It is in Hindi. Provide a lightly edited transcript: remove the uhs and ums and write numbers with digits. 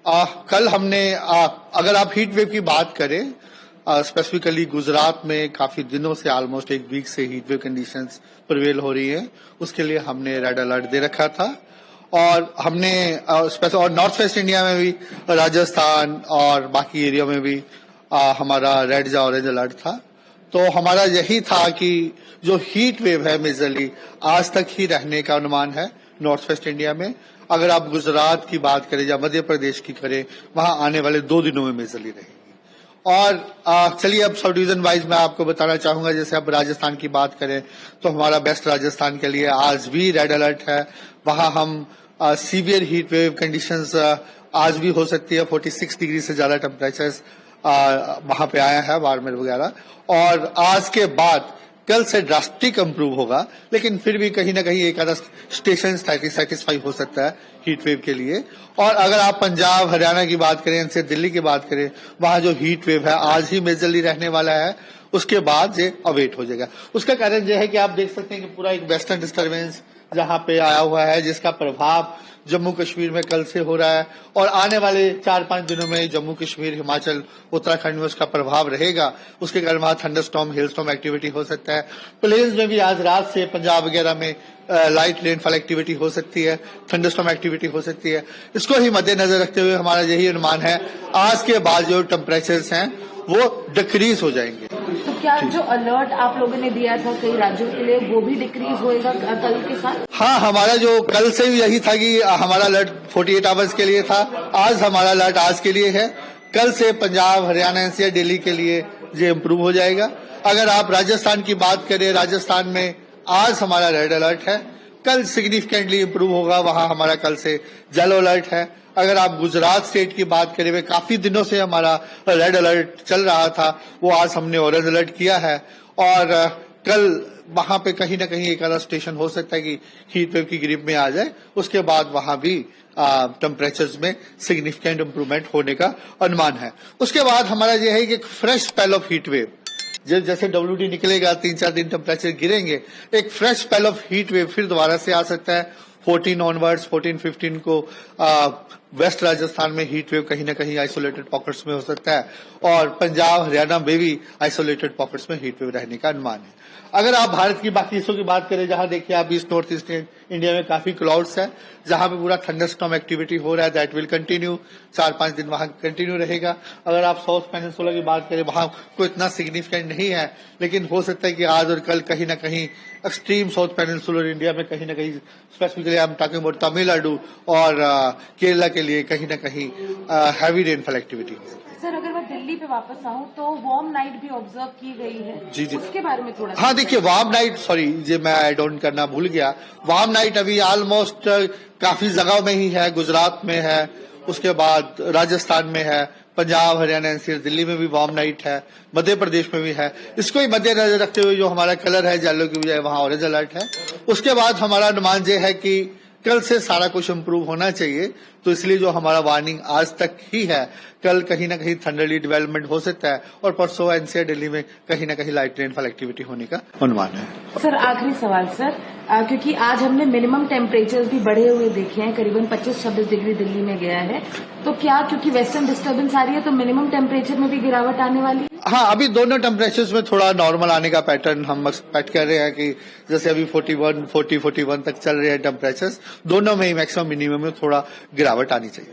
कल हमने अगर आप हीट वेव की बात करें, स्पेसिफिकली गुजरात में काफी दिनों से ऑलमोस्ट एक वीक से हीट वेव कंडीशंस प्रिवेल हो रही है। उसके लिए हमने रेड अलर्ट दे रखा था और हमने और नॉर्थ वेस्ट इंडिया में भी, राजस्थान और बाकी एरिया में भी हमारा रेड या ऑरेंज अलर्ट था। तो हमारा यही था कि जो हीट वेव है मेजरली आज तक ही रहने का अनुमान है नॉर्थ वेस्ट इंडिया में। अगर आप गुजरात की बात करें या मध्य प्रदेश की करें, वहां आने वाले 2 दिनों में मेजरली रहेगी। और चलिए अब सब डिवीजन वाइज मैं आपको बताना चाहूंगा। जैसे अब राजस्थान की बात करें तो हमारा बेस्ट राजस्थान के लिए आज भी रेड अलर्ट है। वहां हम सीवियर हीट वेव कंडीशंस आज भी हो सकती है। 46 डिग्री से ज्यादा टेम्परेचर्स वहां पे आया है, बाड़मेर वगैरह। और आज के बाद कल से ड्रास्टिक इंप्रूव होगा, लेकिन फिर भी कहीं ना कहीं एक आधा स्टेशन सेटिस्फाई हो सकता है हीट वेव के लिए। और अगर आप पंजाब हरियाणा की बात करें, इनसे दिल्ली की बात करें, वहां जो हीट वेव है आज ही मेजरली रहने वाला है। उसके बाद ये अवेट हो जाएगा। उसका कारण यह है कि आप देख सकते हैं कि पूरा एक वेस्टर्न डिस्टर्बेंस जहां पे आया हुआ है, जिसका प्रभाव जम्मू कश्मीर में कल से हो रहा है और आने वाले 4-5 दिनों में जम्मू कश्मीर, हिमाचल, उत्तराखंड में उसका प्रभाव रहेगा। उसके कारण वहां थंडरस्टॉर्म, हेलस्टॉर्म एक्टिविटी हो सकता है। प्लेन्स में भी आज रात से पंजाब वगैरह में लाइट रेनफॉल एक्टिविटी हो सकती है, थंडरस्टॉर्म एक्टिविटी हो सकती है। इसको ही मद्देनजर रखते हुए हमारा यही अनुमान है आज के बाद जो टेम्परेचर्स हैं वो डिक्रीज हो जाएंगे। तो क्या जो अलर्ट आप लोगों ने दिया था कई राज्यों के लिए वो भी डिक्रीज होएगा कल के साथ? हाँ, हमारा जो कल से भी यही था कि हमारा अलर्ट 48 आवर्स के लिए था। आज हमारा अलर्ट आज के लिए है। कल से पंजाब, हरियाणा, एनसीआर, दिल्ली के लिए ये इम्प्रूव हो जाएगा। अगर आप राजस्थान की बात करें, राजस्थान में आज हमारा रेड अलर्ट है, कल सिग्निफिकेंटली इम्प्रूव होगा। वहां हमारा कल से येलो अलर्ट है। अगर आप गुजरात स्टेट की बात करें, वे काफी दिनों से हमारा रेड अलर्ट चल रहा था, वो आज हमने ऑरेंज अलर्ट किया है। और कल वहां पे कहीं ना कहीं एक आधा स्टेशन हो सकता है कि हीट वेव की ग्रिप में आ जाए। उसके बाद वहां भी टेम्परेचर्स में सिग्निफिकेंट इंप्रूवमेंट होने का अनुमान है। उसके बाद हमारा यह है कि एक fresh spell of heat wave, जैसे WD निकलेगा, 3-4 दिन टेम्परेचर गिरेंगे, एक fresh spell of heat wave फिर दोबारा से आ सकता है। 14 ऑनवर्ड्स, 14-15 को वेस्ट राजस्थान में हीट वेव कहीं ना कहीं आइसोलेटेड पॉकेट्स में हो सकता है और पंजाब, हरियाणा में भी आइसोलेटेड पॉकेट्स में हीट वेव रहने का अनुमान है। अगर आप भारत की बाकी हिस्सों की बात करें, जहां देखिए आप ईस्ट नॉर्थ ईस्ट इंडिया में काफी क्लाउड्स है, जहां पे पूरा थंडरस्टॉर्म एक्टिविटी हो रहा है, दैट विल कंटिन्यू 4-5 दिन वहां कंटिन्यू रहेगा। अगर आप साउथ पेनिनसुला की बात करें, वहां कोई इतना सिग्निफिकेंट नहीं है, लेकिन हो सकता है कि आज और कल कहीं ना कहीं एक्सट्रीम साउथ पेनिनसुलर इंडिया में कहीं ना कहीं, specifically I am talking about Tamil Nadu और केरला के लिए कहीं ना कहीं हैवी रेनफॉल एक्टिविटी हो सकती है। सर, अगर मैं दिल्ली पे वापस आऊं तो वार्म नाइट भी ऑब्जर्व की गई है। जी जी, उसके बारे में थोड़ा। हाँ, देखिए वार्म नाइट, सॉरी ये मैं ऐड ऑन करना भूल गया। वार्म नाइट अभी ऑलमोस्ट काफी जगह में ही है। गुजरात में है, उसके बाद राजस्थान में है, पंजाब, हरियाणा, एनसीआर, दिल्ली में भी वार्म नाइट है, मध्य प्रदेश में भी है। इसको ही मद्देनजर रखते हुए जो हमारा कलर है येलो की बजाय वहां ऑरेंज अलर्ट है। उसके बाद हमारा अनुमान ये है कि कल से सारा कुछ इम्प्रूव होना चाहिए, तो इसलिए जो हमारा वार्निंग आज तक ही है, कल कहीं ना कहीं थंडरली डेवलपमेंट हो सकता है और परसों एनसीआर, दिल्ली में कहीं ना कहीं लाइट रेनफॉल एक्टिविटी होने का अनुमान है। सर, आखिरी सवाल सर, क्योंकि आज हमने मिनिमम टेम्परेचर भी बढ़े हुए देखे हैं, करीबन 25-26 डिग्री दिल्ली में गया है, तो क्या क्योंकि वेस्टर्न डिस्टर्बेंस आ रही है तो मिनिमम टेम्परेचर में भी गिरावट आने वाली है? हाँ, अभी दोनों टेम्परेचर्स में थोड़ा नॉर्मल आने का पैटर्न हम एक्सपेक्ट कर रहे हैं कि जैसे अभी 41 तक चल रहे हैं टेम्परेचर्स, दोनों में ही मैक्सिमम मिनिमम में थोड़ा गिरावट आनी चाहिए।